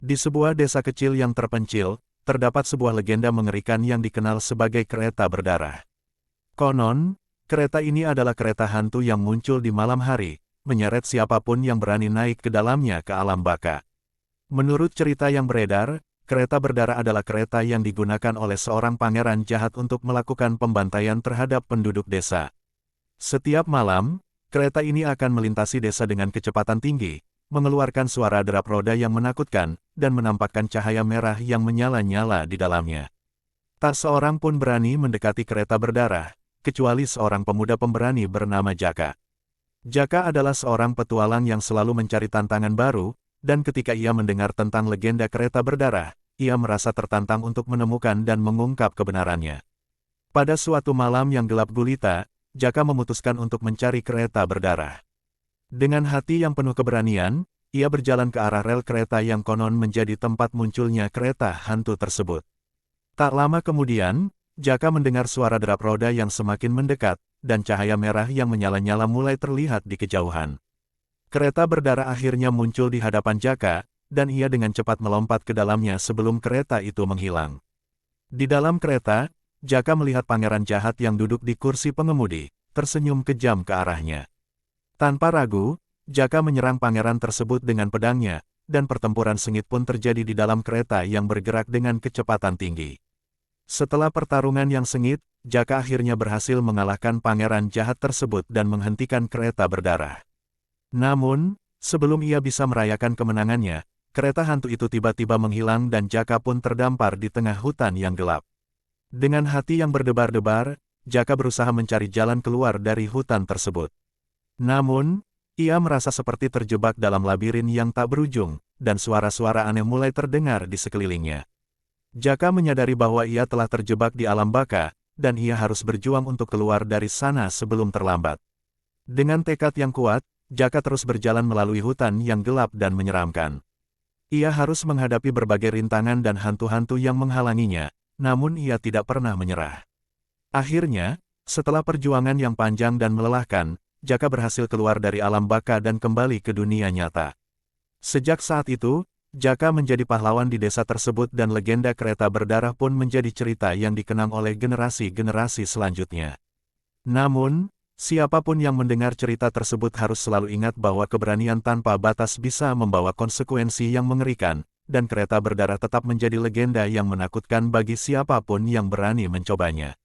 Di sebuah desa kecil yang terpencil, terdapat sebuah legenda mengerikan yang dikenal sebagai kereta berdarah. Konon, kereta ini adalah kereta hantu yang muncul di malam hari, menyeret siapapun yang berani naik ke dalamnya ke alam baka. Menurut cerita yang beredar, kereta berdarah adalah kereta yang digunakan oleh seorang pangeran jahat untuk melakukan pembantaian terhadap penduduk desa. Setiap malam, kereta ini akan melintasi desa dengan kecepatan tinggi, mengeluarkan suara derap roda yang menakutkan, dan menampakkan cahaya merah yang menyala-nyala di dalamnya. Tak seorang pun berani mendekati kereta berdarah, kecuali seorang pemuda pemberani bernama Jaka. Jaka adalah seorang petualang yang selalu mencari tantangan baru, dan ketika ia mendengar tentang legenda kereta berdarah, ia merasa tertantang untuk menemukan dan mengungkap kebenarannya. Pada suatu malam yang gelap gulita, Jaka memutuskan untuk mencari kereta berdarah. Dengan hati yang penuh keberanian, ia berjalan ke arah rel kereta yang konon menjadi tempat munculnya kereta hantu tersebut. Tak lama kemudian, Jaka mendengar suara derap roda yang semakin mendekat, dan cahaya merah yang menyala-nyala mulai terlihat di kejauhan. Kereta berdarah akhirnya muncul di hadapan Jaka, dan ia dengan cepat melompat ke dalamnya sebelum kereta itu menghilang. Di dalam kereta, Jaka melihat pangeran jahat yang duduk di kursi pengemudi, tersenyum kejam ke arahnya. Tanpa ragu, Jaka menyerang pangeran tersebut dengan pedangnya, dan pertempuran sengit pun terjadi di dalam kereta yang bergerak dengan kecepatan tinggi. Setelah pertarungan yang sengit, Jaka akhirnya berhasil mengalahkan pangeran jahat tersebut dan menghentikan kereta berdarah. Namun, sebelum ia bisa merayakan kemenangannya, kereta hantu itu tiba-tiba menghilang dan Jaka pun terdampar di tengah hutan yang gelap. Dengan hati yang berdebar-debar, Jaka berusaha mencari jalan keluar dari hutan tersebut. Namun, ia merasa seperti terjebak dalam labirin yang tak berujung, dan suara-suara aneh mulai terdengar di sekelilingnya. Jaka menyadari bahwa ia telah terjebak di alam baka, dan ia harus berjuang untuk keluar dari sana sebelum terlambat. Dengan tekad yang kuat, Jaka terus berjalan melalui hutan yang gelap dan menyeramkan. Ia harus menghadapi berbagai rintangan dan hantu-hantu yang menghalanginya, namun ia tidak pernah menyerah. Akhirnya, setelah perjuangan yang panjang dan melelahkan, Jaka berhasil keluar dari alam baka dan kembali ke dunia nyata. Sejak saat itu, Jaka menjadi pahlawan di desa tersebut dan legenda kereta berdarah pun menjadi cerita yang dikenang oleh generasi-generasi selanjutnya. Namun, siapapun yang mendengar cerita tersebut harus selalu ingat bahwa keberanian tanpa batas bisa membawa konsekuensi yang mengerikan, dan kereta berdarah tetap menjadi legenda yang menakutkan bagi siapapun yang berani mencobanya.